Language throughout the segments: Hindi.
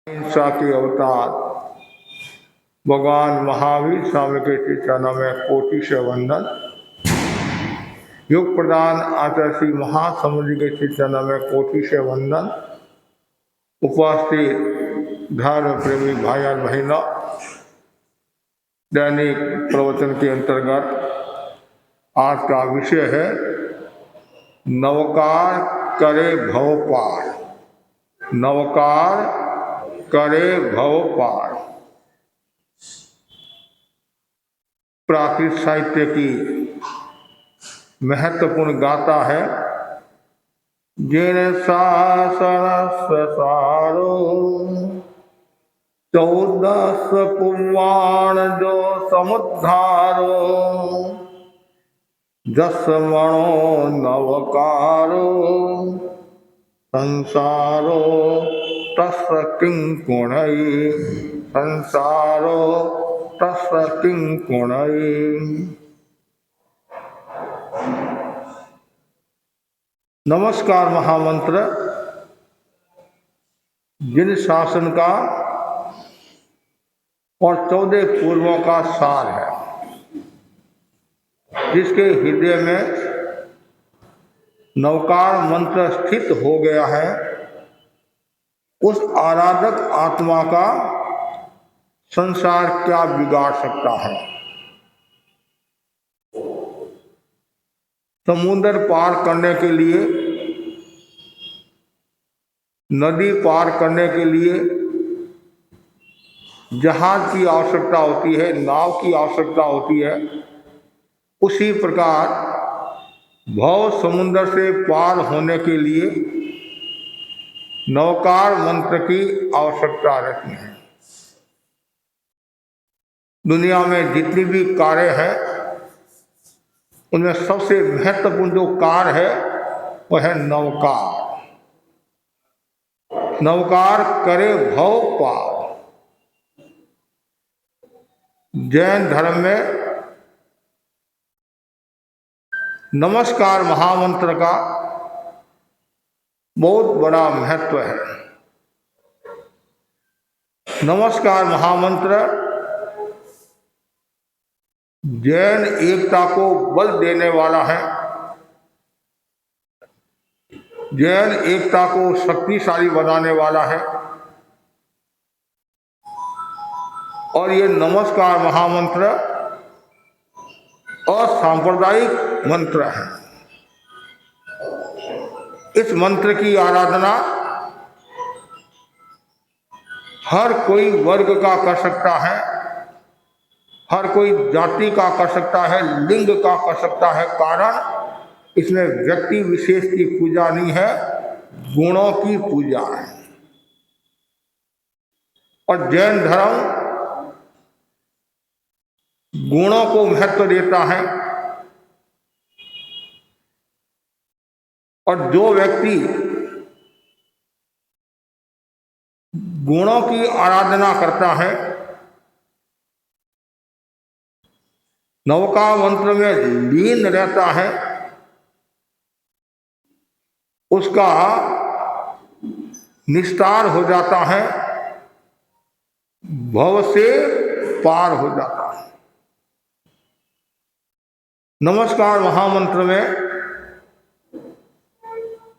अहिंसा के अवतार भगवान महावीर स्वामी के श्री चरणों में कोटि से वंदन। योग प्रदान आचार्य श्री महासमुद्र के श्री चरणों में कोटि से वंदन। उपस्थित धर्म प्रेमी भाई और बहनों, दैनिक प्रवचन के अंतर्गत आज का विषय है नवकार करे भव पार। नवकार करे भव पार। प्राकृत साहित्य की महत्वपूर्ण गाथा है। जिन शासन सारो 14 पुराण जो समुद्धारो, जस मणो नवकारो संसारो तस् किंकुणई। संसारो तस् किंकुणई। नमस्कार महामंत्र जिन शासन का और 14 पूर्वों का सार है, जिसके हृदय में नवकार मंत्र स्थित हो गया है, उस आराधक आत्मा का संसार क्या बिगाड़ सकता है। समुद्र पार करने के लिए, नदी पार करने के लिए जहाज की आवश्यकता होती है, नाव की आवश्यकता होती है। उसी प्रकार भव समुद्र से पार होने के लिए नवकार मंत्र की आवश्यकता रहती है। दुनिया में जितनी भी कार्य है, उनमें सबसे महत्वपूर्ण जो कार्य है वह है नवकार। नवकार करे भव पार। जैन धर्म में नमस्कार महामंत्र का बहुत बड़ा महत्व है। नमस्कार महामंत्र जैन एकता को बल देने वाला है। जैन एकता को शक्तिशाली बनाने वाला है। और ये नमस्कार महामंत्र असांप्रदायिक मंत्र है। इस मंत्र की आराधना हर कोई वर्ग का कर सकता है, हर कोई जाति का कर सकता है, लिंग का कर सकता है। कारण इसमें व्यक्ति विशेष की पूजा नहीं है, गुणों की पूजा है। और जैन धर्म गुणों को महत्व देता है। और जो व्यक्ति गुणों की आराधना करता है, नवकार मंत्र में लीन रहता है, उसका निस्तार हो जाता है, भव से पार हो जाता है। नमस्कार महामंत्र में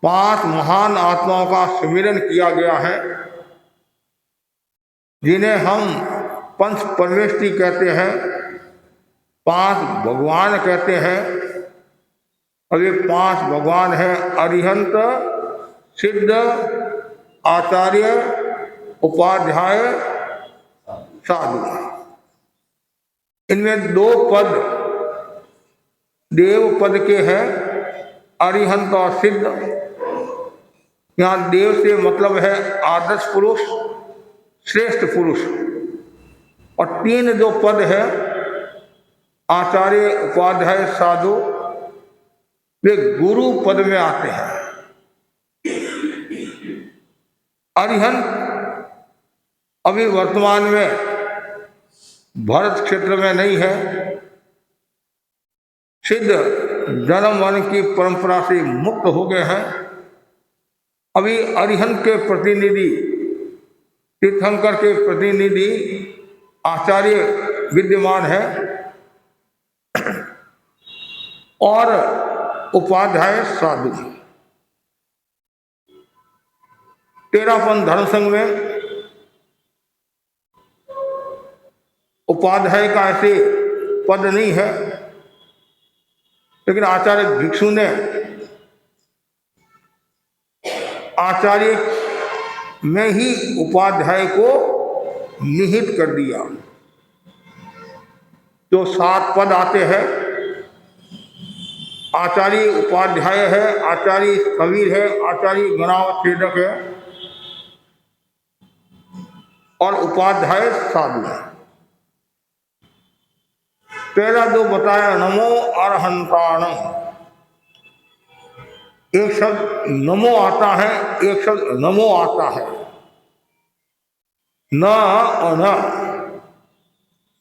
5 महान आत्माओं का सुमिरन किया गया है, जिन्हें हम पंच परमेष्टि कहते हैं, 5 भगवान कहते हैं। और ये 5 भगवान हैं अरिहंत, सिद्ध, आचार्य, उपाध्याय, साधु। इनमें 2 पद देव पद के हैं, अरिहंत और सिद्ध। यहाँ देव से मतलब है आदर्श पुरुष, श्रेष्ठ पुरुष। और 3 जो पद है आचार्य, उपाध्याय, साधु, वे गुरु पद में आते हैं। अरिहंत अभी वर्तमान में भरत क्षेत्र में नहीं है। सिद्ध जन्म मरण की परंपरा से मुक्त हो गए हैं। अभी अरिहंत के प्रतिनिधि तीर्थंकर के प्रतिनिधि आचार्य विद्यमान है और उपाध्याय साधु। तेरापन धर्म संघ में उपाध्याय का ऐसे पद नहीं है, लेकिन आचार्य भिक्षु ने आचार्य में ही उपाध्याय को निहित कर दिया। जो 7 पद आते हैं, आचार्य उपाध्याय है, आचार्य कबीर है, आचार्य गणावच्छेदक है और उपाध्याय साधु है। पहला जो बताया नमो अरहंताण, एक शब्द नमो आता है, एक शब्द नमो आता है। न और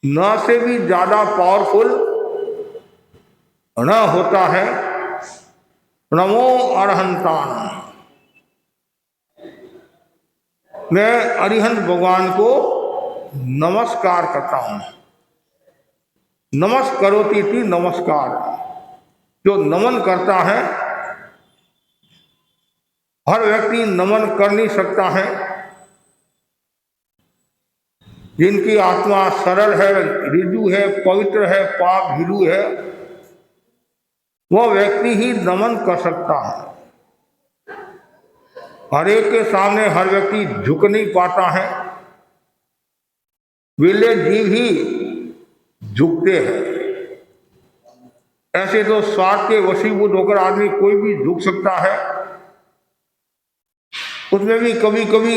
न से भी ज्यादा पावरफुल न होता है नमो अरहंताण। मैं अरिहंत भगवान को नमस्कार करता हूं। नमस्करोति थी नमस्कार, जो नमन करता है। हर व्यक्ति नमन कर नहीं सकता है। जिनकी आत्मा सरल है, ऋजु है, पवित्र है, पाप भीरु है, वह व्यक्ति ही नमन कर सकता है। हर एक के सामने हर व्यक्ति झुक नहीं पाता है। विरले जीव ही झुकते हैं। ऐसे तो स्वार्थ के वशीभूत होकर आदमी कोई भी झुक सकता है। उसमें भी कभी कभी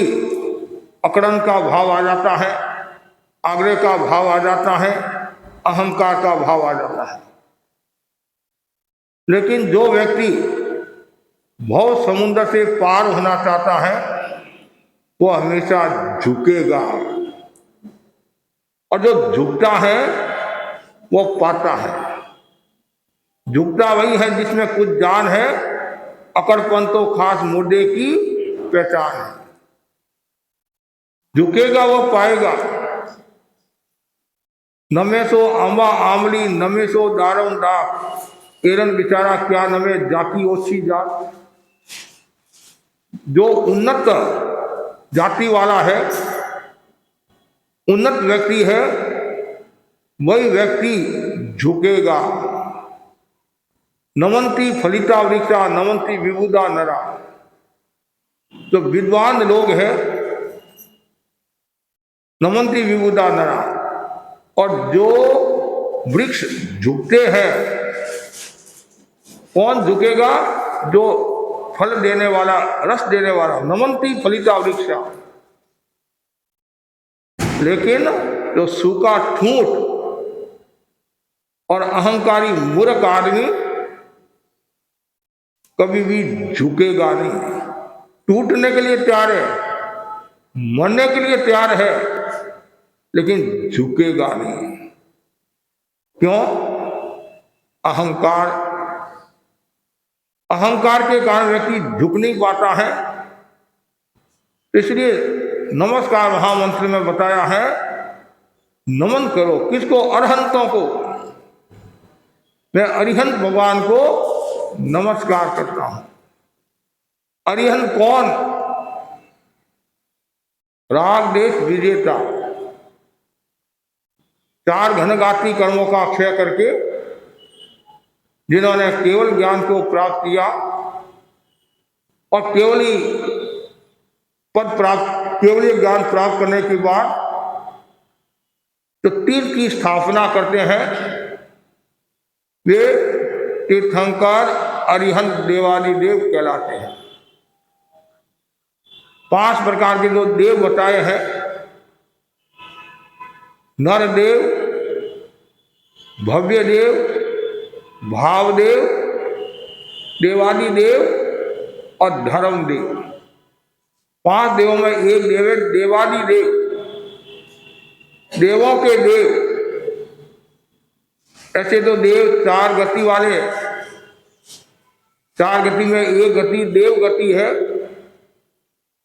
अकड़न का भाव आ जाता है, आग्रह का भाव आ जाता है, अहंकार का भाव आ जाता है। लेकिन जो व्यक्ति भव समुद्र से पार होना चाहता है, वो हमेशा झुकेगा, और जो झुकता है वो पाता है। झुकता वही है जिसमें कुछ जान है, अकड़पन तो खास मुर्दे की पहचान है। झुकेगा वो पाएगा। नमे सो अम्बा आमली, नमे सो दारम डाक, एरन बेचारा क्या नमे जाति ओछी जात। जो उन्नत जाति वाला है, उन्नत व्यक्ति है, वही व्यक्ति झुकेगा। नमंती फलिता वृक्षा, नमंती विबुधा नरा। जो विद्वान लोग हैं, नमंती विबुधा नरा, और जो वृक्ष झुकते हैं, कौन झुकेगा? जो फल देने वाला, रस देने वाला, नमंती फलिता वृक्षा। लेकिन जो सूखा ठूंठ और अहंकारी मूर्ख आदमी कभी भी झुकेगा नहीं। टूटने के लिए तैयार है, मरने के लिए तैयार है, लेकिन झुकेगा नहीं। क्यों? अहंकार। अहंकार के कारण व्यक्ति झुक नहीं पाता है। इसलिए नमस्कार महामंत्र में बताया है, नमन करो। किसको? अरहंतों को। मैं अरिहंत भगवान को नमस्कार करता हूं। अरिहंत कौन? राग देश विजेता, 4 घनघाती कर्मों का क्षय करके जिन्होंने केवल ज्ञान को प्राप्त किया और केवली पद प्राप्त, केवली ज्ञान प्राप्त करने के बाद जो तीर्थ की स्थापना करते हैं, वे तीर्थंकर अरिहंत देवादि देव कहलाते हैं। 5 प्रकार के जो देव बताए हैं, नर देव, भव्य देव, भावदेव, देवादि देव और धर्म देव। 5 देवों में एक देव है देवादि देव, देवों के देव। ऐसे तो देव 4 गति वाले, 4 गति में एक गति देव गति है,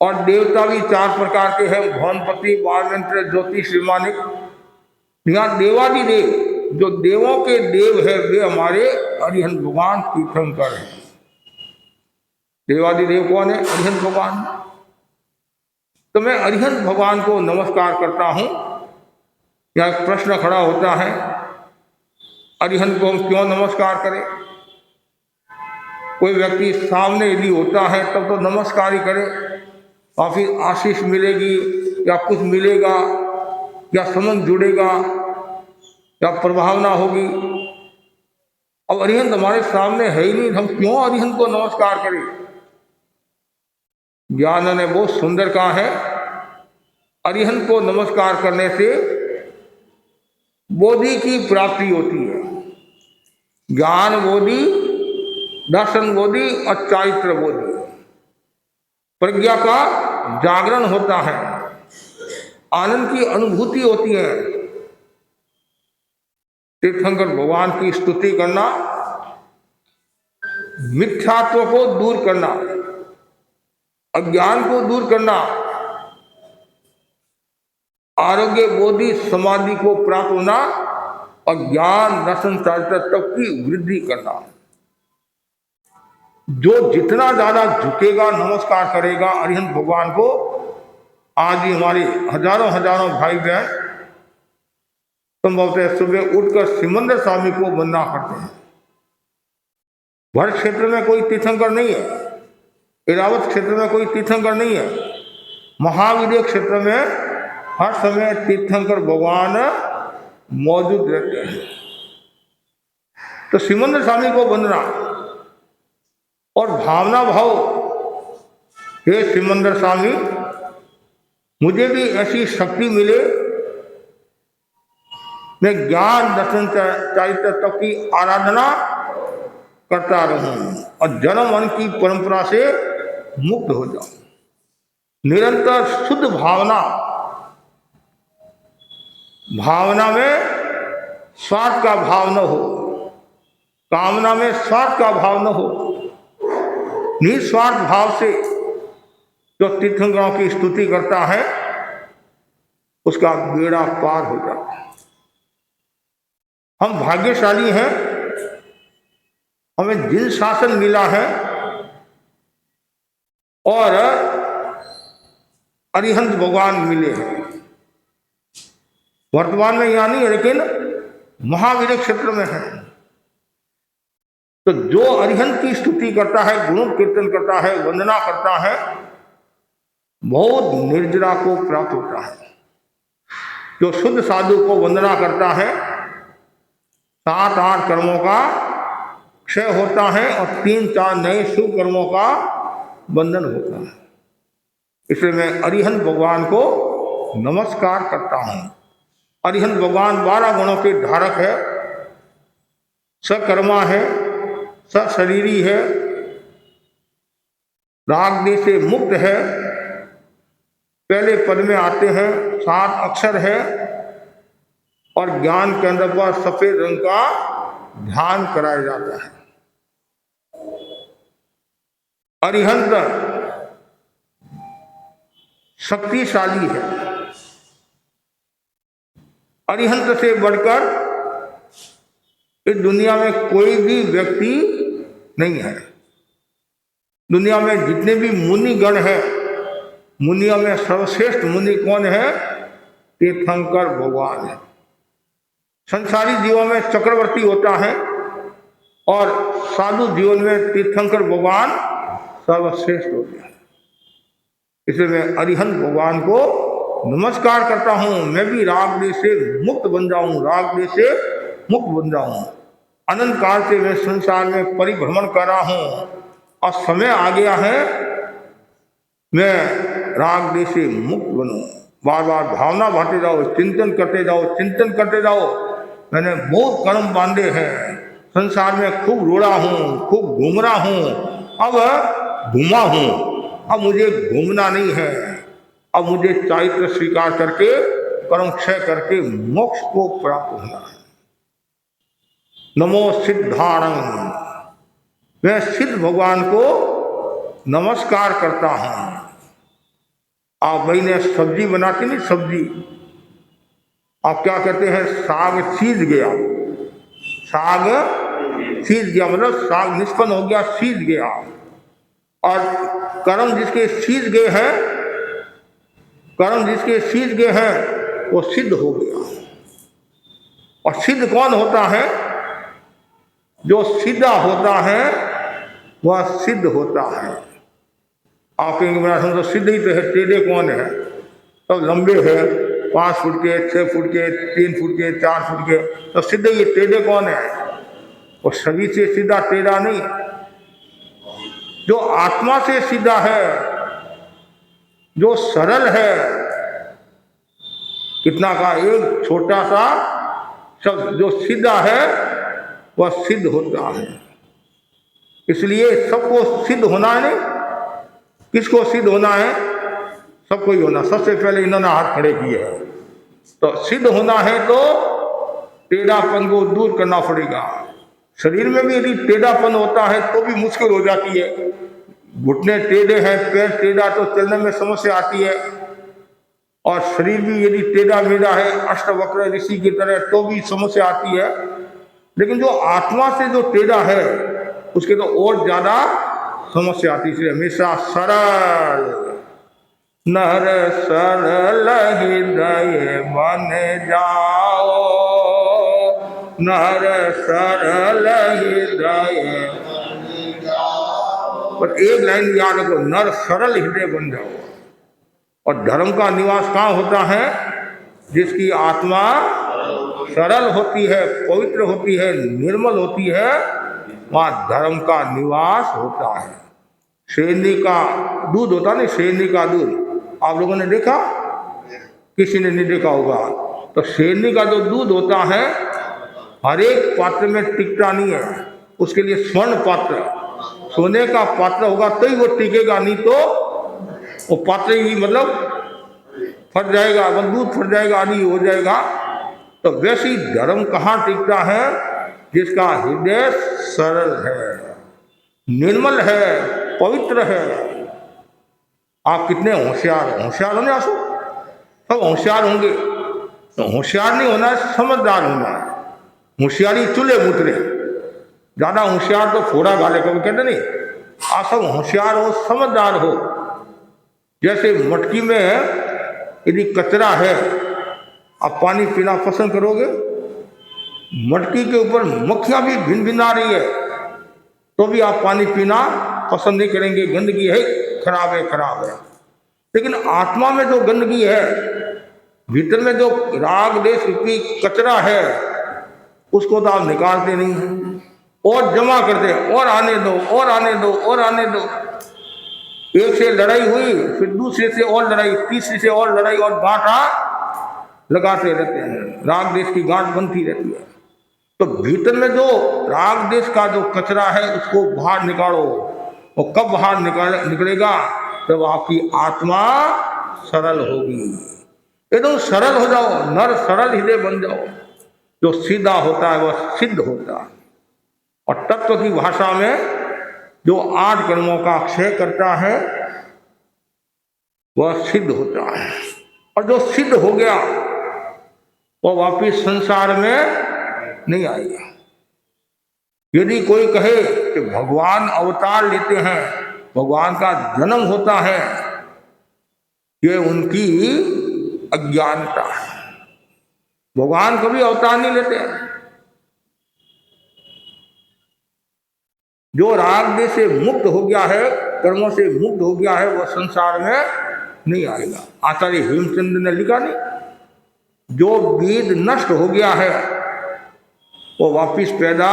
और देवता भी 4 प्रकार के हैं, भवनपति, वायुमंत्र, ज्योतिष, श्रीमानिक। यहाँ देवादिदेव जो देवों के देव है वे हमारे अरिहंत भगवान तीर्थंकर हैं। देवादिदेव कौन है? अरिहंत भगवान। तो मैं अरिहंत भगवान को नमस्कार करता हूं। यहाँ एक प्रश्न खड़ा होता है, अरिहंत को हम क्यों नमस्कार करें? कोई व्यक्ति सामने यदि होता है तब तो नमस्कार ही करे, और फिर आशीष मिलेगी या कुछ मिलेगा या संबंध जुड़ेगा या प्रभावना होगी। अब अरिहंत हमारे सामने है ही नहीं, हम क्यों अरिहंत को नमस्कार करें? ज्ञान ने बहुत सुंदर कहा है, अरिहंत को नमस्कार करने से बोधि की प्राप्ति होती है। ज्ञान बोधि, दर्शन बोधि और चारित्र बोधि, प्रज्ञा का जागरण होता है, आनंद की अनुभूति होती है। तीर्थंकर भगवान की स्तुति करना, मिथ्यात्व को दूर करना, अज्ञान को दूर करना, आरोग्य, बोधि, समाधि को प्राप्त होना और ज्ञान, दर्शन, चारित्र तक की वृद्धि करना। जो जितना ज्यादा झुकेगा, नमस्कार करेगा अरिहंत भगवान को, आज भी हमारे हजारों हजारों भाई बहन संभवतः सुबह उठकर सिमंदर स्वामी को वंदना करते हैं। भरत क्षेत्र में कोई तीर्थंकर नहीं है, इरावत क्षेत्र में कोई तीर्थंकर नहीं है, महावीर क्षेत्र में हर समय तीर्थंकर भगवान मौजूद रहते हैं। तो सिमंदर स्वामी को वंदना और भावना भाव, हे सिमंदर स्वामी मुझे भी ऐसी शक्ति मिले, मैं ज्ञान, दर्शन, चारित्र तक की आराधना करता रहूं और जन्म मन की परंपरा से मुक्त हो जाऊं। निरंतर शुद्ध भावना, भावना में स्वार्थ का भाव न हो, कामना में स्वार्थ का भाव न हो, निस्वार्थ भाव से जो तीर्थंकरों की स्तुति करता है उसका बेड़ा पार हो जाता है। हम भाग्यशाली हैं, हमें जिन शासन मिला है और अरिहंत भगवान मिले हैं। वर्तमान में यहाँ नहीं है लेकिन महावीर क्षेत्र में है। तो जो अरिहंत की स्तुति करता है, गुण कीर्तन करता है, वंदना करता है, बहुत निर्जरा को प्राप्त होता है। जो शुद्ध साधु को वंदना करता है 7-8 कर्मों का क्षय होता है और 3-4 नए शुभ कर्मों का बंधन होता है। इसलिए मैं अरिहंत भगवान को नमस्कार करता हूँ। अरिहंत भगवान 12 गुणों के धारक है, सकर्मा है, सशरीरी है, राग देश से मुक्त है, पहले पद में आते हैं, 7 अक्षर है और ज्ञान केंद्र पर सफेद रंग का ध्यान कराया जाता है। अरिहंत शक्तिशाली है, अरिहंत से बढ़कर इस दुनिया में कोई भी व्यक्ति नहीं है। दुनिया में जितने भी मुनि गण हैं, मुनियों में सर्वश्रेष्ठ मुनि कौन है? तीर्थंकर भगवान है। संसारी जीवों में चक्रवर्ती होता है और साधु जीवन में तीर्थंकर भगवान सर्वश्रेष्ठ होते हैं। इसलिए मैं अरिहंत भगवान को नमस्कार करता हूँ। मैं भी राग देश से मुक्त बन जाऊँ, राग देश से मुक्त बन जाऊँ। अनंत काल से मैं संसार में परिभ्रमण कर रहा हूँ और समय आ गया है मैं राग देश से मुक्त बनूं। बार बार भावना भरते जाओ, चिंतन करते जाओ, चिंतन करते जाओ। मैंने बहुत कर्म बांधे हैं, संसार में खूब रोड़ा हूँ, खूब घूम रहा हूँ, अब घूमा हूँ, अब मुझे घूमना नहीं है, अब मुझे चारित्र स्वीकार करके कर्म क्षय करके मोक्ष को प्राप्त होना है। नमो सिद्धाणं, मैं सिद्ध भगवान को नमस्कार करता हूँ। आप भाई ने सब्जी बनाती नहीं, सब्जी आप क्या कहते हैं, साग सीज गया, साग सीज गया मतलब साग निष्पन्न हो गया, सीज गया। और कर्म जिसके सीज गए हैं, कर्म जिसके सीज गए हैं वो सिद्ध हो गया। और सिद्ध कौन होता है? जो सीधा होता है वह सिद्ध होता है। आप कहेंगे मेरा समझो सिद्ध ही तो है, टेढ़े कौन है? तो लंबे हैं, 5 फुट के, 6 फुट के, 3 फुट के, 4 फुट के, तो सिद्ध ये टेढ़े कौन है? वो शरीर से सीधा टेढ़ा नहीं, जो आत्मा से सीधा है, जो सरल है। कितना का एक छोटा सा शब्द जो सीधा है वह सिद्ध होता है। इसलिए सबको सिद्ध होना है। नहीं, किसको सिद्ध होना है? सबको ही होना। सबसे पहले इन्होंने हाथ खड़े किए हैं। तो सिद्ध होना है तो टेढ़ापन को दूर करना पड़ेगा। शरीर में भी यदि टेढ़ापन होता है तो भी मुश्किल हो जाती है। घुटने टेढ़े हैं, पैर टेढ़ा, तो चलने में समस्या आती है। और शरीर भी यदि टेढ़ा मेढ़ा है, अष्टवक्र ऋषि की तरह, तो भी समस्या आती है। लेकिन जो आत्मा से जो टेढ़ा है उसके तो और ज्यादा समस्या आती है। इसलिए हमेशा सरल, नर सरल हृदय मन जाओ, नर सरल हृदय मन जाओ। पर एक लाइन याद रखो, नर सरल हृदय बन जाओ। और धर्म का निवास कहाँ होता है? जिसकी आत्मा सरल होती है, पवित्र होती है, निर्मल होती है, वहाँ धर्म का निवास होता है। शेरनी का दूध होता नहीं, शेरनी का दूध आप लोगों ने देखा? किसी ने नहीं देखा होगा। तो शेरनी का जो दूध होता है हर एक पात्र में टिकता नहीं है। उसके लिए स्वर्ण पात्र, सोने का पात्र होगा तो ही वो टिकेगा, नहीं तो वो पात्र ही मतलब फट जाएगा, वो दूध फट जाएगा, आदि हो जाएगा। तो वैसे ही धर्म कहाँ टिकता है? जिसका हृदय सरल है, निर्मल है, पवित्र है। आप कितने होशियार, होशियार होने आसो, सब होशियार होंगे। तो होशियार नहीं होना है, समझदार होना है। होशियारी चूल्हे मुतरे, ज्यादा होशियार तो फोड़ा गाले, कभी कहते नहीं। आप सब होशियार हो, समझदार हो। जैसे मटकी में यदि कचरा है, आप पानी पीना पसंद करोगे? मटकी के ऊपर मक्खियां भी भिन भिना रही है तो भी आप पानी पीना पसंद नहीं करेंगे, गंदगी है, खराब है, खराब है। लेकिन आत्मा में जो गंदगी है, भीतर में जो राग देश रूपी कचरा है, उसको तो आप निकालते नहीं हैं और जमा करते हैं, और आने दो, और आने दो, और आने दो। एक से लड़ाई हुई, फिर दूसरे से और लड़ाई, तीसरे से और लड़ाई, और गांठा लगाते रहते हैं। राग देश की गांठ बनती रहती है। तो भीतर में जो राग देश का जो कचरा है उसको बाहर निकालो। और कब बाहर निकलेगा? जब आपकी आत्मा सरल होगी। एकदम सरल हो जाओ, नर सरल हृदय बन जाओ। जो सीधा होता है वह सिद्ध होता है। और तत्व की भाषा में जो 8 कर्मों का क्षय करता है वह सिद्ध होता है। और जो सिद्ध हो गया वह वापिस संसार में नहीं आएगा। यदि कोई कहे कि भगवान अवतार लेते हैं, भगवान का जन्म होता है, ये उनकी अज्ञानता है। भगवान कभी अवतार नहीं लेते हैं। जो राग देश से मुक्त हो गया है, कर्मों से मुक्त हो गया है, वह संसार में नहीं आएगा। आचार्य हेमचंद्र ने लिखा नहीं, जो बीज नष्ट हो गया है वो वापिस पैदा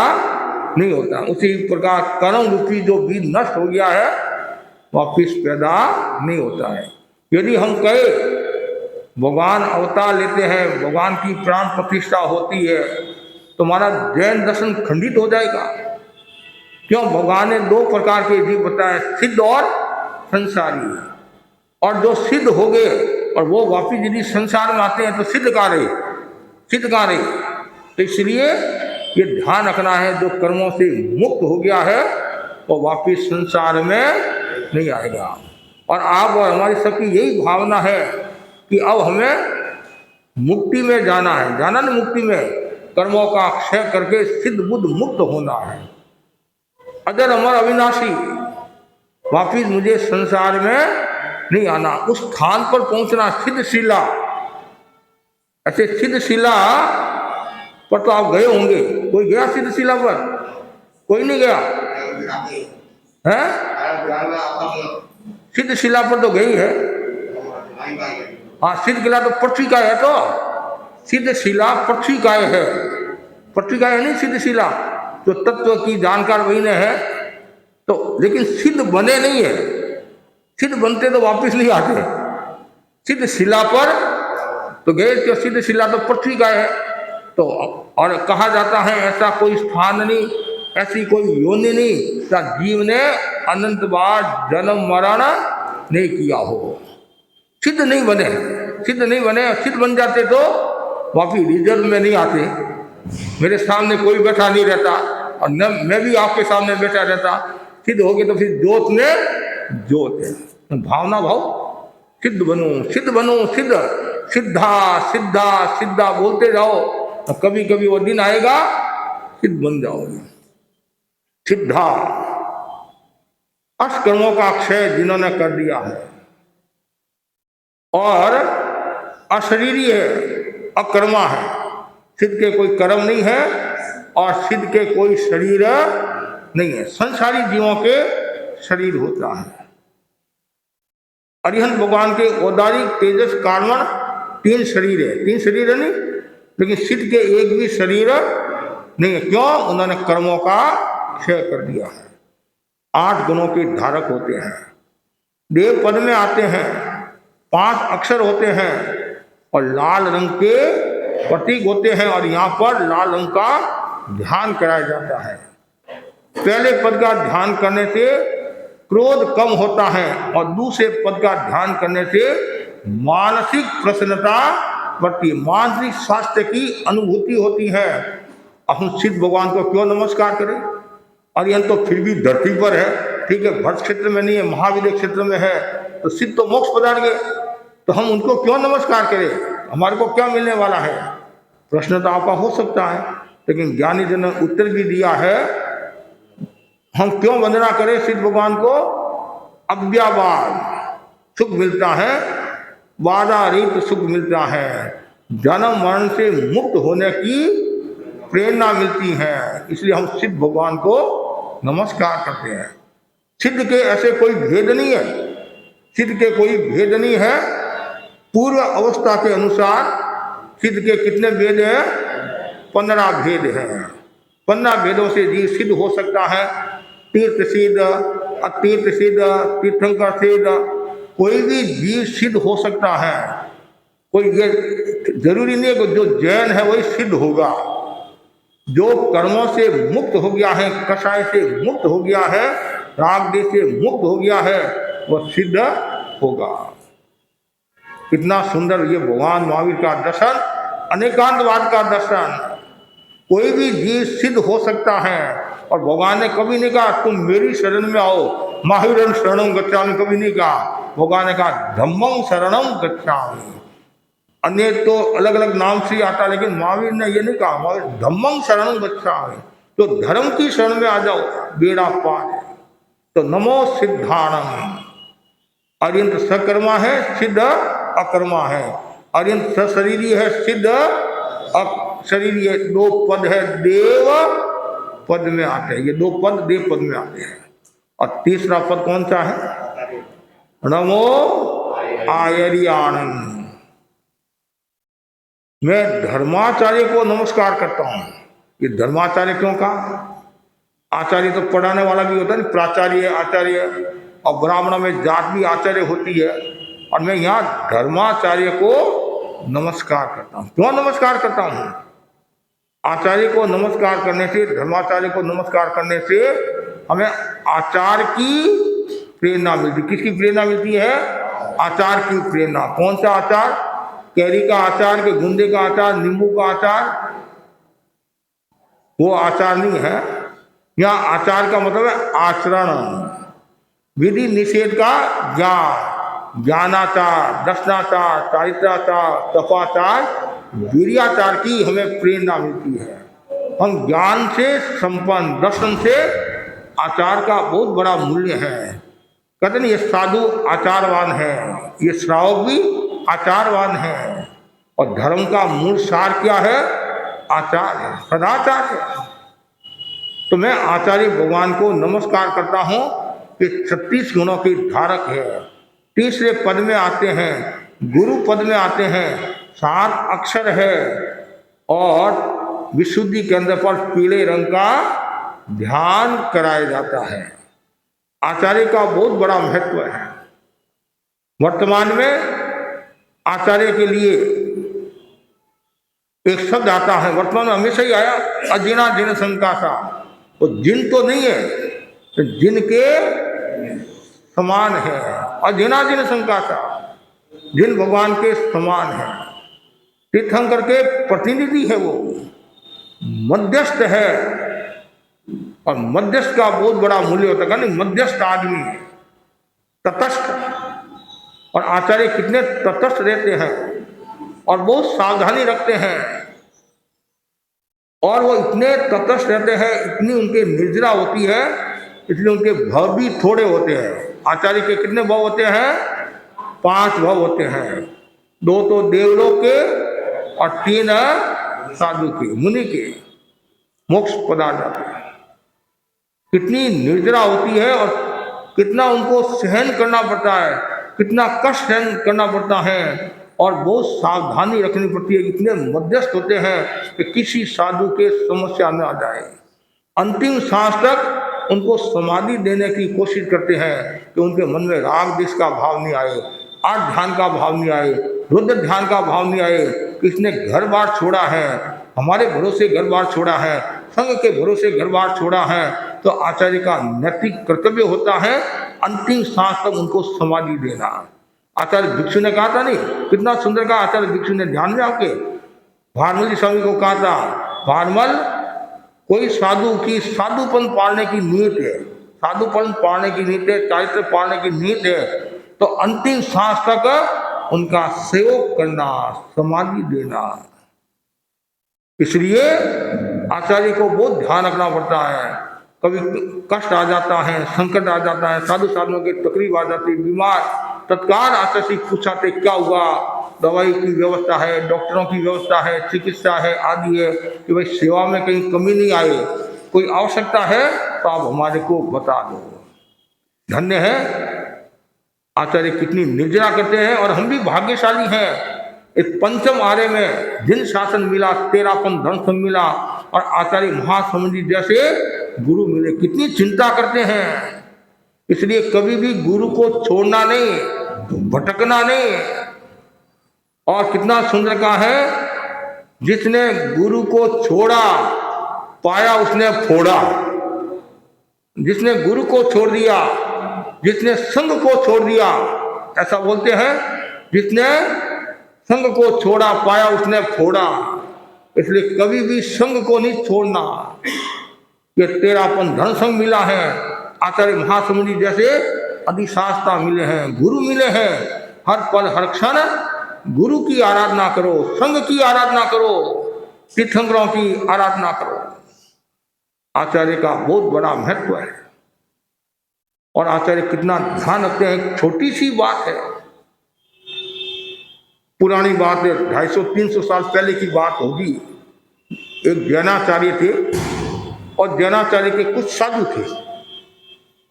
नहीं होता। उसी प्रकार कर्म रूपी जो बीज नष्ट हो गया है वापिस पैदा नहीं होता है। यदि हम कहे भगवान अवतार लेते हैं, भगवान की प्राण प्रतिष्ठा होती है, तो हमारा जैन दर्शन खंडित हो जाएगा। क्यों? भगवान ने 2 प्रकार के जीव बताए, सिद्ध और संसारी। और जो सिद्ध हो गए और वो वापिस यदि संसार में आते हैं तो सिद्ध का रहे, सिद्ध का रहे। तो इसलिए ये ध्यान रखना है, जो कर्मों से मुक्त हो गया है वो वापिस संसार में नहीं आएगा। और आप और हमारी सबकी यही भावना है कि अब हमें मुक्ति में जाना है, जाना ना मुक्ति में, कर्मों का क्षय करके सिद्ध बुद्ध मुक्त होना है, अजर अमर अविनाशी, वापिस मुझे संसार में नहीं आना, उस स्थान पर पहुंचना, सिद्धशिला। ऐसे सिद्धशिला पर तो आप गए होंगे, कोई गया सिद्धशिला पर? कोई नहीं गया है? सिद्धशिला पर तो गई है। हाँ, सिद्धशिला तो पृथ्वीकाय है, तो सिद्धशिला पृथ्वीकाय है, पृथ्वीकाय है नहीं सिद्धशिला, तो तत्व की जानकार वही ने है। तो लेकिन सिद्ध बने नहीं है, सिद्ध बनते तो वापिस नहीं आते, सिद्ध शिला पर तो गए, तो सिद्ध शिला तो पृथ्वीकाय है। तो और कहा जाता है ऐसा कोई स्थान नहीं, ऐसी कोई योनि नहीं, जीव ने अनंत बार जन्म मरण नहीं किया हो। सिद्ध नहीं बने, सिद्ध नहीं बने, सिद्ध बन जाते तो वापिस रिजर्व में नहीं आते। मेरे सामने कोई बैठा नहीं रहता और न मैं भी आपके सामने बैठा रहता। सिद्ध हो गए तो फिर जोत में जोत है, भावना भाव, सिद्ध बनो सिद्ध बनो, सिद्ध सिद्धा सिद्धा सिद्धा बोलते जाओ, तो कभी कभी वो दिन आएगा सिद्ध बन जाओगे। सिद्धा अष्टकर्मों का क्षय जिन्होंने कर दिया है और अशरीरी है, अकर्मा है, सिद्ध के कोई कर्म नहीं है और सिद्ध के कोई शरीर नहीं है, संसारी जीवों के शरीर होता है। अरिहंत भगवान के औदारिक तेजस कारण 3 शरीर है, 3 शरीर है नहीं, लेकिन सिद्ध के एक भी शरीर नहीं है। क्यों? उन्होंने कर्मों का क्षय कर दिया है। 8 गुणों के धारक होते हैं, देव पद में आते हैं, 5 अक्षर होते हैं और लाल रंग के प्रतीक होते हैं, और यहाँ पर लाल रंग का ध्यान कराया जाता है। पहले पद का ध्यान करने से क्रोध कम होता है और दूसरे पद का ध्यान करने से मानसिक प्रसन्नता बढ़ती, मानसिक स्वास्थ्य की अनुभूति होती है। अब हम सिद्ध भगवान को क्यों नमस्कार करें? और यह तो फिर भी धरती पर है, ठीक है, भट्ट क्षेत्र में नहीं है, महावीर क्षेत्र में है, तो सिद्ध तो मोक्ष पधार गए, तो हम उनको क्यों नमस्कार करें? हमारे को क्या मिलने वाला है? प्रश्न तो आपका हो सकता है, लेकिन ज्ञानी जन ने उत्तर भी दिया है, हम क्यों वंदना करें सिद्ध भगवान को? अव्यावाद सुख मिलता है, बाधारहित सुख मिलता है, जन्म मरण से मुक्त होने की प्रेरणा मिलती है, इसलिए हम सिद्ध भगवान को नमस्कार करते हैं। सिद्ध के ऐसे कोई भेद नहीं है, सिद्ध के कोई भेद नहीं है। पूर्व अवस्था के अनुसार सिद्ध के कितने भेद हैं? 15 भेद हैं। 15 भेदों से जीव सिद्ध हो सकता है। तीर्थ सिद्ध, अतीर्थ सिद्ध, तीर्थंकर सिद्ध, कोई भी जीव सिद्ध हो सकता है। कोई ये जरूरी नहीं है कि जो जैन है वही सिद्ध होगा। जो कर्मों से मुक्त हो गया है, कषाय से मुक्त हो गया है, राग देश से मुक्त हो गया है, वह सिद्ध होगा। कितना सुंदर ये भगवान महावीर का दर्शन, अनेकांतवाद का दर्शन। कोई भी जीव सिद्ध हो सकता है और भगवान ने कभी नहीं कहा तुम मेरी शरण में आओ, महावीरं शरणं गच्छामि, कभी नहीं कहा। भगवान ने कहा धम्मं शरणं गच्छामि। अन्य तो अलग अलग नाम से आता, लेकिन महावीर ने ये नहीं कहा, महावीर धम्मं शरणं गच्छामि, तो धर्म की शरण में आ जाओ, बेड़ा पार है। तो नमो सिद्धाणं। अर्यंत सकर्मा है, सिद्ध अकर्मा है। अर्यंत सशरीरी है, सिद्ध अशरीरी है। 2 पद है, देव पद में आते हैं, ये 2 पद देव पद में आते हैं। और तीसरा पद कौन सा है? नमो आयर्याणं। मैं धर्माचार्य को नमस्कार करता हूं। ये धर्माचार्य क्यों कहा? आचार्य तो पढ़ाने वाला भी होता है, प्राचार्य, आचार्य, और ब्राह्मण में जात भी आचार्य होती है। और मैं यहाँ धर्माचार्य को नमस्कार करता हूँ। क्यों नमस्कार करता हूँ? आचार्य को नमस्कार करने से, धर्माचार्य को नमस्कार करने से हमें आचार की प्रेरणा मिलती। किसकी प्रेरणा मिलती है? आचार की प्रेरणा। कौन सा आचार? कैरी का आचार, के गुंदे का आचार, नींबू का आचार, वो आचार नहीं है। यहाँ आचार का मतलब है आचरण। विधि निषेध का ज्ञान, ज्ञानाचार, दर्शनाचार, चारित्राचार, तपाचार, वीर्याचार की हमें प्रेरणा मिलती है। हम ज्ञान से संपन्न, दर्शन से आचार का बहुत बड़ा मूल्य है। कहते नहीं, ये साधु आचारवान है, ये श्रावक भी आचारवान है। और धर्म का मूल सार क्या है? आचार है, सदाचार है। तो मैं आचार्य भगवान को नमस्कार करता हूँ कि 36 गुणों की धारक है। तीसरे पद में आते हैं, गुरु पद में आते हैं, 7 अक्षर है और विशुद्धि केंद्र पर पीले रंग का ध्यान कराया जाता है। आचार्य का बहुत बड़ा महत्व है। वर्तमान में आचार्य के लिए एक शब्द आता है, वर्तमान में हमेशा ही आया, अजिना जिन संकासा। तो जिन तो नहीं है, तो जिनके समान है, अजिना जिन संकासा, जिन भगवान के समान है। तीर्थंकर के प्रतिनिधि है, वो मध्यस्थ है। और मध्यस्थ का बहुत बड़ा मूल्य होता है, मध्यस्थ आदमी, तटस्थ। और आचार्य कितने तटस्थ रहते हैं और बहुत सावधानी रखते हैं। और वो इतने तटस्थ रहते हैं, इतनी उनकी निर्जरा होती है, इसलिए उनके भाव भी थोड़े होते हैं। आचार्य के कितने भाव होते हैं? 5 भाव होते हैं। 2 तो देवलोक के और 3 साधु के, मुनि के, मोक्ष पदार्थ के। कितनी निर्जरा होती है और कितना उनको सहन करना पड़ता है, कितना कष्ट सहन करना पड़ता है और बहुत सावधानी रखनी पड़ती है। इतने मध्यस्थ होते हैं कि किसी साधु के समस्या में आ जाए। अंतिम सांस तक उनको समाधि देने की कोशिश करते हैं कि उनके मन में राग द्वेष का भाव नहीं आए, आठ ध्यान का भाव नहीं आए, रुद्र ध्यान का भाव नहीं आए। किसने घर बार छोड़ा है, हमारे भरोसे घर बार छोड़ा है, संघ के भरोसे घर बार छोड़ा है, तो आचार्य का नैतिक कर्तव्य होता है अंतिम सांस तक उनको समाधि देना। आचार्य भिक्षु ने कहा था, नहीं कितना सुंदर कहा आचार्य भिक्षु ने, ध्यान में आपके भारमल जी स्वामी को कहा था, भारमल कोई साधु की साधुपन पालने की नीयत है, साधुपन पालने की नीयत है, चारित्र पालने की नीयत है, तो अंतिम सांस तक उनका सेवक करना, समाधि देना। इसलिए आचार्य को बहुत ध्यान रखना पड़ता है। कभी कष्ट आ जाता है, संकट आ जाता है, साधु साधुओं की तकलीफ आ जाती है, बीमार, तत्काल आचार्य से पूछाते क्या हुआ, दवाई की व्यवस्था है, डॉक्टरों की व्यवस्था है, चिकित्सा है, आदि है, कि भाई सेवा में कहीं कमी नहीं आए, कोई आवश्यकता है तो आप हमारे को बता दो। धन्य है आचार्य, कितनी निर्जरा करते हैं। और हम भी भाग्यशाली हैं, इस पंचम आर्य में जिन शासन मिला, 13पन धर्म संग मिला और आचार्य महासमुनि जैसे गुरु मिले, कितनी चिंता करते हैं। इसलिए कभी भी गुरु को छोड़ना नहीं, भटकना नहीं। और कितना सुंदर का है, जिसने गुरु को छोड़ा पाया उसने फोड़ा, जिसने गुरु को छोड़ दिया, जिसने संघ को छोड़ दिया, ऐसा बोलते हैं, जिसने संघ को छोड़ा पाया उसने फोड़ा। इसलिए कभी भी संघ को नहीं छोड़ना। ये 13पन धर्म संघ मिला है, आचार्य महासमुनि जैसे अधिशास्ता मिले हैं, गुरु मिले हैं। हर पल हर क्षण गुरु की आराधना करो, संघ की आराधना करो, तीर्थंकरों की आराधना करो। आचार्य का बहुत बड़ा महत्व है। और आचार्य कितना ध्यान रखते हैं। एक छोटी सी बात है, पुरानी बात है, 250-300 साल पहले की बात होगी। एक जैनाचार्य थे और जैनाचार्य के कुछ साधु थे।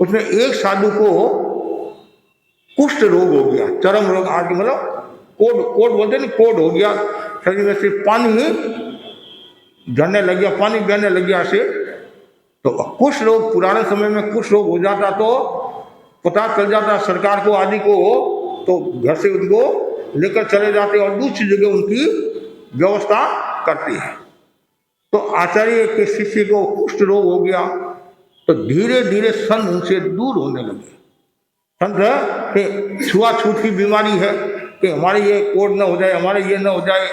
उसमें एक साधु को कुष्ठ रोग हो गया, चरम रोग, आज मतलब कोड बोलते नहीं, कोड हो गया, शरीर में से पानी झरने लग गया, पानी बहने लग गया से। तो कुष्ठ रोग, पुराने समय में कुष्ठ रोग हो जाता तो पता चल जाता सरकार को आदि को, तो घर से उनको लेकर चले जाते और दूसरी जगह उनकी व्यवस्था करते हैं। तो आचार्य के शिष्य को कुष्ठ रोग हो गया, तो धीरे धीरे संत उनसे दूर होने लगे। संत के छुआछूत की बीमारी है कि हमारे ये कोड न हो जाए, हमारे ये न हो जाए।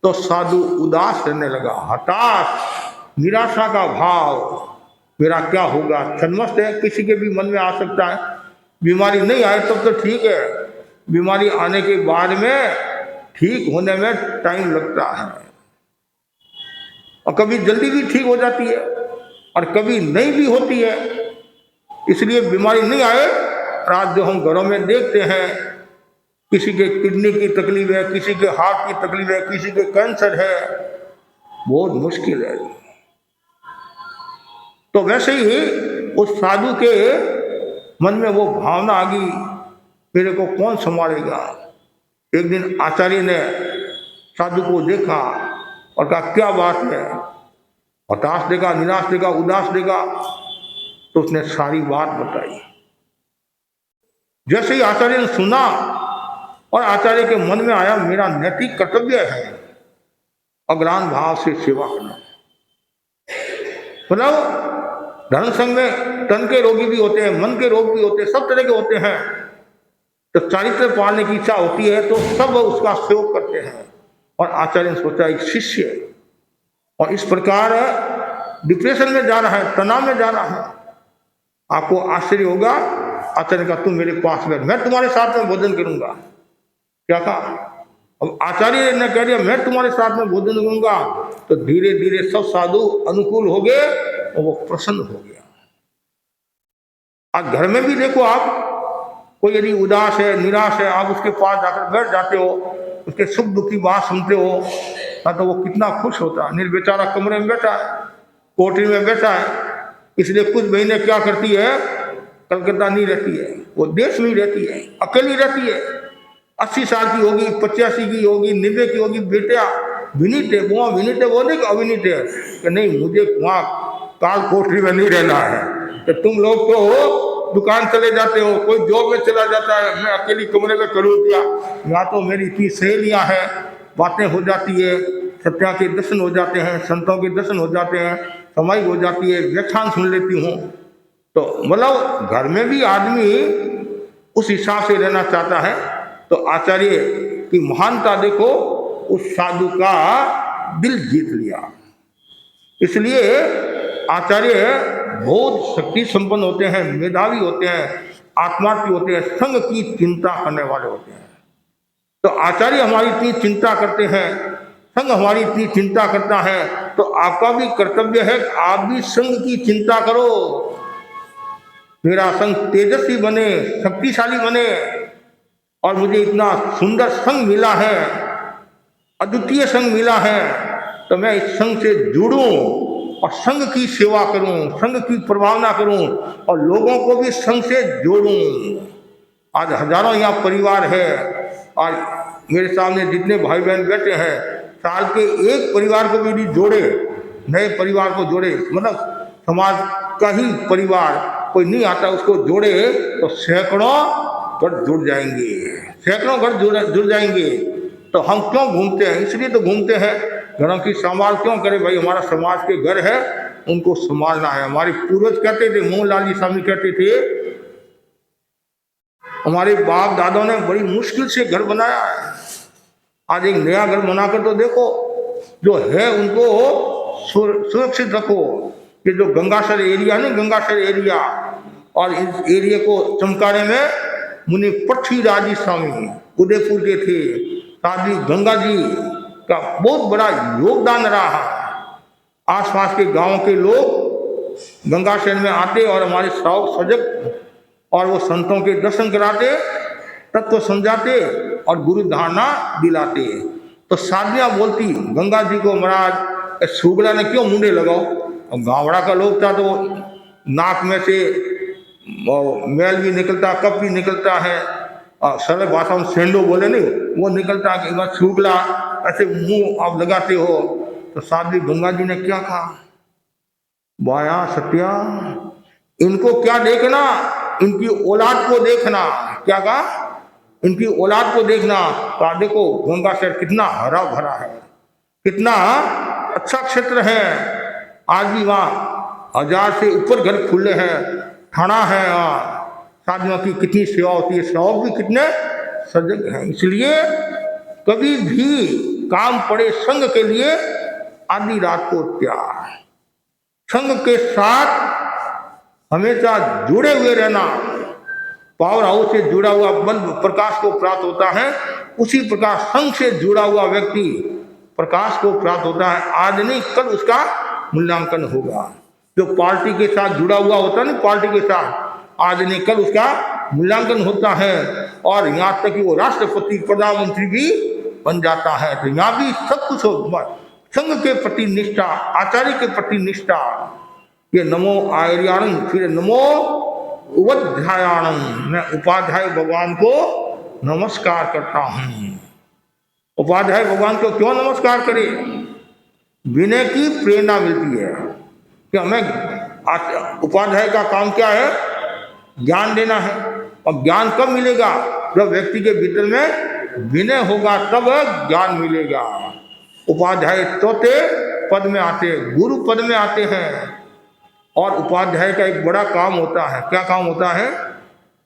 तो साधु उदास रहने लगा, हताश, निराशा का भाव, मेरा क्या होगा। छन्मस्त है, किसी के भी मन में आ सकता है। बीमारी नहीं आए तब तो ठीक है, बीमारी आने के बाद में ठीक होने में टाइम लगता है, और कभी जल्दी भी ठीक हो जाती है और कभी नहीं भी होती है। इसलिए बीमारी नहीं आए, आज जो हम घरों में देखते हैं, किसी के किडनी की तकलीफ है, किसी के हार्ट की तकलीफ है, किसी के कैंसर है, बहुत मुश्किल है। तो वैसे ही उस साधु के मन में वो भावना आ गई, मेरे को कौन संभालेगा। एक दिन आचार्य ने साधु को देखा और कहा क्या बात है, हताश देगा, निराश देगा, उदास देगा। तो उसने सारी बात बताई। जैसे ही आचार्य ने सुना और आचार्य के मन में आया मेरा नैतिक कर्तव्य है अग्राण भाव से सेवा करना। मतलब धर्म संघ में तन के रोगी भी होते हैं, मन के रोग भी होते हैं, सब तरह के होते हैं। तो चारित्र पालने की इच्छा होती है तो सब उसका सहयोग करते हैं। और आचार्य ने सोचा एक शिष्य और इस प्रकार डिप्रेशन में जा रहा है, तनाव में जा रहा है, आपको आश्चर्य होगा। आचार्य का तुम मेरे पास बैठ, मैं तुम्हारे साथ में भोजन करूंगा। क्या कहा? अब आचार्य ने कह दिया मैं तुम्हारे साथ में भोजन करूंगा, तो धीरे धीरे सब साधु अनुकूल हो गए और वो प्रसन्न हो गया। आज घर में भी देखो आप, कोई यदि उदास है, निराश है, आप उसके पास जाकर बैठ जाते हो, उसके सुख दुख की बात सुनते हो, ना तो वो कितना खुश होता है। निर्बेचारा कमरे में बैठा है, कोठरी में बैठा है, इसलिए कुछ बहनें क्या करती है, कलकत्ता नहीं रहती है, वो देश में ही रहती है, अकेली रहती है। 80 साल की होगी, 85 की होगी, 90 की होगी, बेटा विनीत है, वो विनीत है, वो नहीं अविनीत है कि नहीं मुझे वहाँ काल कोठरी में नहीं रहना है। तो तुम लोग तो दुकान चले जाते हो, कोई जॉब में चला जाता है, मैं अकेली कमरे में करूँ क्या। यहाँ तो मेरी इतनी सहेलियाँ हैं, बातें हो जाती है, सत्या के दर्शन हो जाते हैं, संतों के दर्शन हो जाते हैं, समाई हो जाती है, व्याख्यान सुन लेती हूँ। तो मतलब घर में भी आदमी उस हिसाब से रहना चाहता है। तो आचार्य की महानता देखो, उस साधु का दिल जीत लिया। इसलिए आचार्य बहुत शक्ति संपन्न होते हैं, मेधावी होते हैं, आत्मार्थी होते हैं, संघ की चिंता करने वाले होते हैं। तो आचार्य हमारी इतनी चिंता करते हैं, संघ हमारी इतनी चिंता करता है, तो आपका भी कर्तव्य है कि आप भी संघ की चिंता करो। मेरा संघ तेजस्वी बने, शक्तिशाली बने, और मुझे इतना सुंदर संघ मिला है, अद्वितीय संघ मिला है, तो मैं इस संघ से जुड़ूं और संघ की सेवा करूं, संघ की प्रभावना करूं और लोगों को भी संघ से जोड़ूं। आज हजारों यहाँ परिवार है, और मेरे सामने जितने भाई बहन बैठे हैं, साल के एक परिवार को भी यदि जोड़े, नए परिवार को जोड़े, मतलब समाज का ही परिवार कोई नहीं आता उसको जोड़े, तो सैकड़ों घर जुड़ जाएंगे, सैकड़ों घर जुड़ जाएंगे। तो हम क्यों घूमते हैं? इसलिए तो घूमते हैं, घरों की संभाल क्यों करें भाई, हमारा समाज के घर है, उनको संभालना है। हमारे पूर्वज कहते थे, मोहनलाल जी स्वामी कहते थे, हमारे बाप दादों ने बड़ी मुश्किल से घर बनाया है, आज एक नया घर बनाकर तो देखो, जो है उनको सुरक्षित रखो। ये जो गंगासर एरिया है ना, गंगासर एरिया, और इस एरिया को चमकाने में मुनि पृथ्वीराज स्वामी उदयपुर के थे, साध्वी गंगा जी का बहुत बड़ा योगदान रहा। आसपास के गांव के लोग गंगासर में आते और हमारे श्रावक सजग, और वो संतों के दर्शन कराते, तत्व समझाते और गुरु धारणा दिलाते। तो साधवियाँ बोलती गंगा जी को, महाराज सुगड़ा ने क्यों मुंडे लगाओ। और गावड़ा का लोग था तो नाक में से मैल भी निकलता, कप भी निकलता है, और सरल भाषा में सेंडो बोले नहीं, वो निकलता कि बस सुगला ऐसे मुंह आप लगाते हो। तो साध्वी गंगा जी ने क्या कहा, बाया सत्या, इनको क्या देखना, इनकी औलाद को देखना। क्या कहा? इनकी औलाद को देखना। तो देखो गंगासर कितना हरा भरा है, कितना अच्छा क्षेत्र है। आज भी वहाँ 1000 से ऊपर घर खुले हैं, थाना है, साधुओं की कितनी सेवा होती है, सेवक भी कितने सजग हैं। इसलिए कभी भी काम पड़े संघ के लिए, आधी रात को त्याग, संघ के साथ हमेशा जुड़े हुए रहना, पावर हाउस से जुड़ा हुआ बल्ब प्रकाश को प्राप्त होता है, उसी प्रकार संघ से जुड़ा हुआ व्यक्ति प्रकाश को प्राप्त होता है। आज नहीं कल उसका मूल्यांकन होगा। जो पार्टी के साथ जुड़ा हुआ होता है ना, पार्टी के साथ आज नहीं कल उसका मूल्यांकन होता है, और यहाँ तक कि वो राष्ट्रपति प्रधानमंत्री भी बन जाता है। तो यहाँ भी सब कुछ हो, संघ के प्रति निष्ठा, आचार्य के प्रति निष्ठा। ये नमो आर्याणं, फिर नमो उपाध्यायाणं, मैं उपाध्याय भगवान को नमस्कार करता हूँ। उपाध्याय भगवान को क्यों नमस्कार करें? विनय की प्रेरणा मिलती है कि हमें उपाध्याय का काम क्या है? ज्ञान देना है। और ज्ञान कब मिलेगा? जब व्यक्ति के भीतर में विनय होगा, तब ज्ञान मिलेगा। उपाध्याय चौथे पद में आते हैं, गुरु पद में आते हैं। और उपाध्याय का एक बड़ा काम होता है। क्या काम होता है?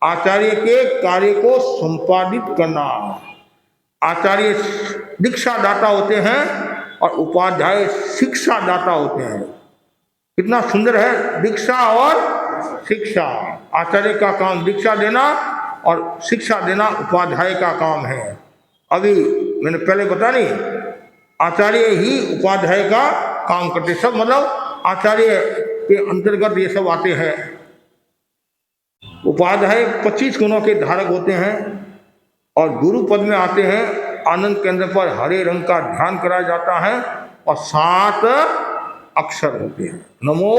आचार्य के कार्य को संपादित करना। आचार्य दीक्षा दाता होते हैं और उपाध्याय शिक्षा दाता होते हैं। कितना सुंदर है, दीक्षा और शिक्षा। आचार्य का काम दीक्षा देना और शिक्षा देना उपाध्याय का काम है। अभी मैंने पहले बता नहीं, आचार्य ही उपाध्याय का काम करते, सब मतलब आचार्य के अंतर्गत ये सब आते हैं। उपाध्याय 25 गुणों के धारक होते हैं और गुरु पद में आते हैं। आनंद केंद्र पर हरे रंग का ध्यान कराया जाता है और 7 अक्षर होते हैं। नमो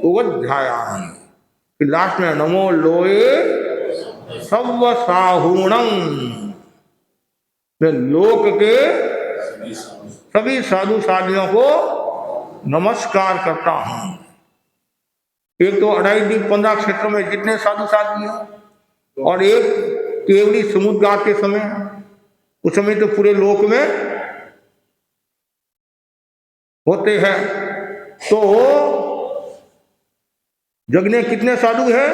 उपाध्यायाय, फिर लास्ट में नमो लोए सर्व साहूणं, मैं लोक के सभी साधु साधियों को नमस्कार करता हूं। एक तो 2.5-15 क्षेत्रों में जितने साधु साधु हैं, और एक केवली समुद्र घाट के समय, उस समय तो पूरे लोक में होते हैं। तो जग में कितने साधु हैं?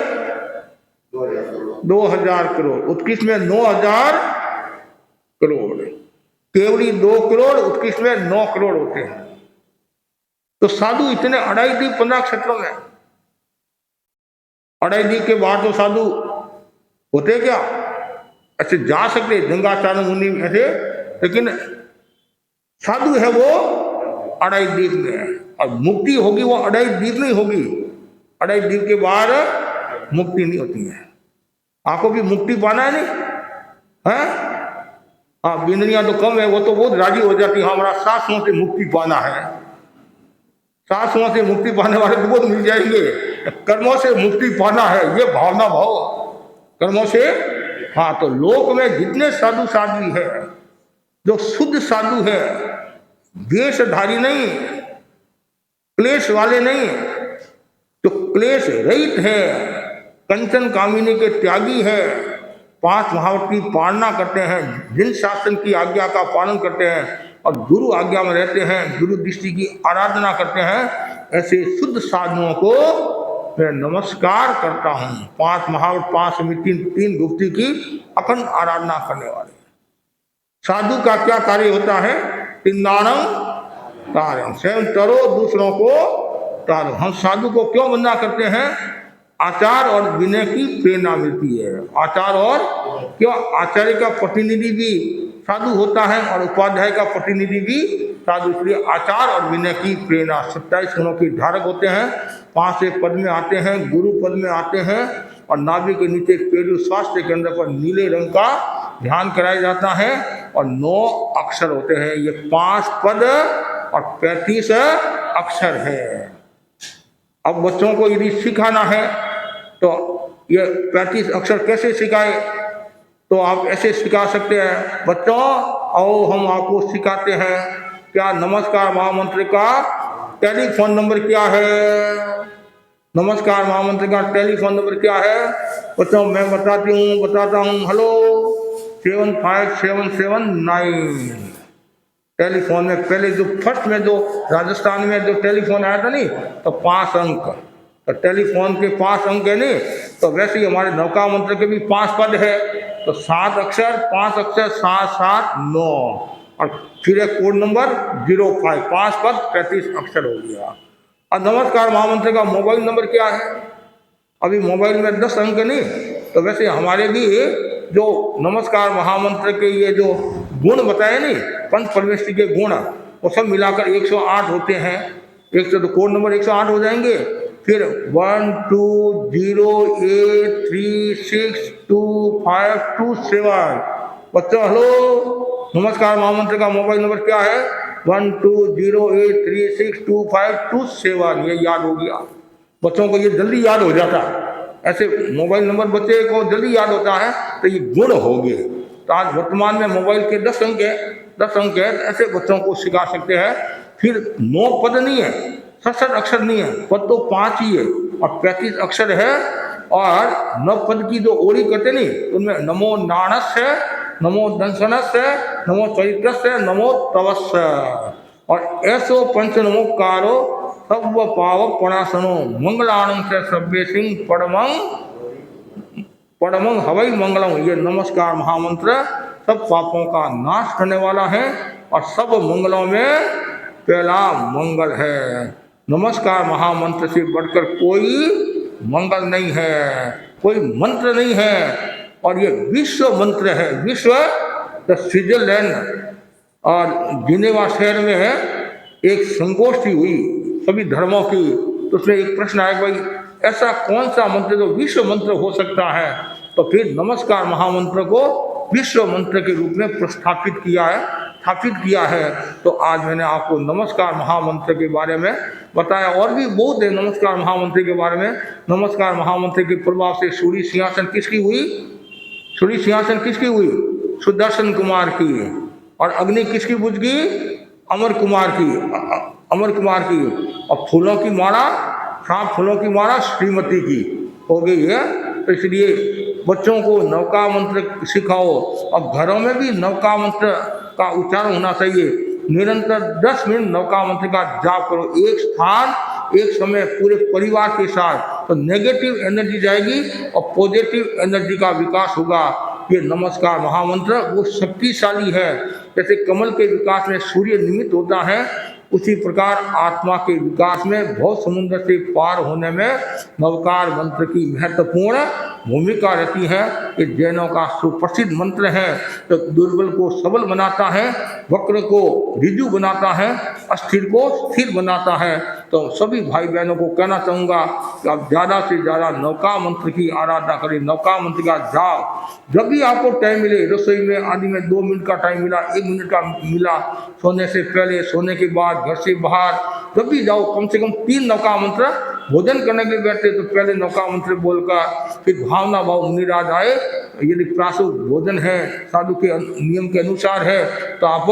2000 करोड़। उत्कृष्ट में 9000 करोड़। केवली 2 करोड़, उत्कृष्ट में 9 करोड़ होते हैं। तो साधु इतने 2.5-15 क्षेत्रों में, 2.5 के बाद तो साधु होते क्या? ऐसे जा सकते गंगाचार्य मुनि ऐसे, लेकिन साधु है वो 2.5 द्वीप में है। और मुक्ति होगी वो 2.5 द्वीप नहीं होगी। 2.5 द्वीप के बाद मुक्ति नहीं होती है। आपको भी मुक्ति पाना है, नहीं है? हाँ, बिंदनिया तो कम है, वो तो बहुत राजी हो जाती है, हमारा सासुओं से मुक्ति पाना है। सासुओं से मुक्ति पाने वाले तो बहुत मिल जाएंगे। कर्मों से मुक्ति पाना है, ये भावना भाव कर्मों से। हाँ, तो लोक में जितने साधु साध्वी है, जो शुद्ध साधु है, द्वेषधारी नहीं, क्लेश वाले नहीं, जो क्लेश रहित है, कंचन कामिनी के त्यागी है, 5 महावर्त की पालना करते हैं, जिन शासन की आज्ञा का पालन करते हैं और गुरु आज्ञा में रहते हैं, गुरु दृष्टि की आराधना करते हैं, ऐसे शुद्ध साधुओं को मैं नमस्कार करता हूँ। 5 महावर्त, 5 समिति, 3 गुप्ती की अखंड आराधना करने वाले साधु का क्या कार्य होता है? तिन्नाणं कार्यं, स्वयं तरो दूसरों को तारो। हम साधु को क्यों वंदना करते हैं? आचार और विनय की प्रेरणा मिलती है। आचार और क्यों? आचार्य का प्रतिनिधि भी साधु होता है और उपाध्याय का प्रतिनिधि भी साधु, इसलिए आचार और विनय की प्रेरणा। 27 गुणों के धारक होते हैं। 5 पद में आते हैं, गुरु पद में आते हैं, और नाभि के नीचे पेरू स्वास्थ्य केंद्र पर नीले रंग का ध्यान कराया जाता है और 9 अक्षर होते हैं। ये 5 पद और 35 अक्षर है। अब बच्चों को यदि सिखाना है तो ये 35 अक्षर कैसे सिखाए? तो आप ऐसे सिखा सकते हैं, बच्चों आओ हम आपको सिखाते हैं। क्या नमस्कार महामंत्र का टेलीफोन नंबर क्या है? नमस्कार महामंत्र का टेलीफोन नंबर क्या है? बच्चों मैं बताता हूँ। हेलो 75779। टेलीफोन में पहले जो फर्स्ट में जो राजस्थान में जो टेलीफोन आया था नहीं, तो 5 अंक, तो टेलीफोन के 5 अंक है नहीं, तो वैसे ही हमारे नौका मंत्र के भी 5 पद है, तो 7 अक्षर, 5 अक्षर, 779, और फिर एक कोड नंबर 05, 5 पद 35 अक्षर हो गया। और नमस्कार महामंत्र का मोबाइल नंबर क्या है? अभी मोबाइल में 10 अंक नहीं, तो वैसे हमारे भी जो नमस्कार महामंत्र के ये जो गुण बताए नहीं, पंच परमेष्टि के गुण, वो सब मिलाकर 108 होते हैं। एक तो कोड नंबर 108 हो जाएंगे। फिर 1 2 0 8 3 6 2 5 2 7। बच्चों हेलो, नमस्कार महामंत्र का मोबाइल नंबर क्या है? 1 2 0 8 3 6 2 5 2 7। ये याद हो गया बच्चों को, ये जल्दी याद हो जाता है। ऐसे मोबाइल नंबर बच्चे को जल्दी याद होता है, तो ये गुण हो गए। तो आज वर्तमान में मोबाइल के 10 अंक है, ऐसे बच्चों को सिखा सकते हैं। फिर 9 पद नहीं है, 67 अक्षर नहीं है, पद तो 5 ही है और 35 अक्षर है। और 9 पद की जो ओरी करते नहीं, उनमें नमो नाणस्य, नमो दंसनस्य, नमो चरित्रस्य, नमो तवस्य और ऐसो पंच नमोकारो सब पावक पणासनो मंगलाणं से सभ्य सिंह पड़मंग हवई मंगलम। ये नमस्कार महामंत्र सब पापों का नाश करने वाला है और सब मंगलों में पहला मंगल है। नमस्कार महामंत्र से बढ़कर कोई मंगल नहीं है, कोई मंत्र नहीं है। और ये विश्व मंत्र है। विश्व तो स्विट्जरलैंड और जिनेवा शहर में है, एक संगोष्ठी हुई सभी धर्मों की। तो उसमें एक प्रश्न आया, भाई ऐसा कौन सा मंत्र जो विश्व मंत्र हो सकता है? तो फिर नमस्कार महामंत्र को विश्व मंत्र के रूप में स्थापित किया है। तो आज मैंने आपको नमस्कार महामंत्र के बारे में बताया। और भी बहुत है नमस्कार महामंत्र के बारे में। नमस्कार महामंत्र के प्रभाव से सूर्य सिंहासन किसकी हुई? सुदर्शन कुमार की। और अग्नि किसकी बुझ गई? अमर कुमार की। और फूलों की माला, 7 फूलों की माला श्रीमती की हो गई है। तो इसलिए बच्चों को नवका मंत्र सिखाओ और घरों में भी नवका मंत्र का उच्चारण होना चाहिए। निरंतर 10 मिनट नवका मंत्र का जाप करो, एक स्थान एक समय पूरे परिवार के साथ। तो नेगेटिव एनर्जी जाएगी और पॉजिटिव एनर्जी का विकास होगा। ये नमस्कार महामंत्र वो शक्तिशाली है। जैसे कमल के विकास में सूर्य निमित्त होता है, उसी प्रकार आत्मा के विकास में बहुत समुद्र से पार होने में नवकार मंत्र की महत्वपूर्ण भूमिका रहती है। ये जैनों का सुप्रसिद्ध मंत्र है। तो दुर्बल को सबल बनाता है, वक्र को ऋजु बनाता है, अस्थिर को स्थिर बनाता है। तो सभी भाई बहनों को कहना चाहूँगा कि आप ज़्यादा से ज़्यादा नवका मंत्र की आराधना करें, नवका मंत्र का जाप। जब भी आपको टाइम मिले, रसोई में आदि में 2 मिनट का टाइम मिला, 1 मिनट का मिला, सोने से पहले, सोने के बाद, घर से बाहर, जब भी जाओ कम से कम 3 नवका मंत्र। भोजन करने के लिए बैठते तो पहले नवका मंत्र बोलकर फिर भावना भाव मुनिराज आए। यदि प्रातः भोजन है, साधु के नियम के अनुसार है, तो आप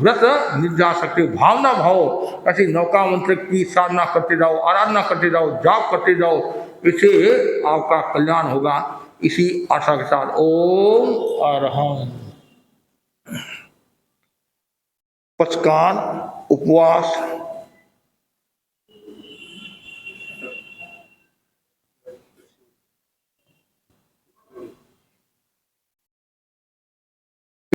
व्रत निर्जा सकते हो। भावना भाव ऐसे नवका मंत्र की साधना करते जाओ, आराधना करते जाओ, जाप करते जाओ, इससे आपका कल्याण होगा। इसी आशा के साथ ओम अरहं। पचकान उपवास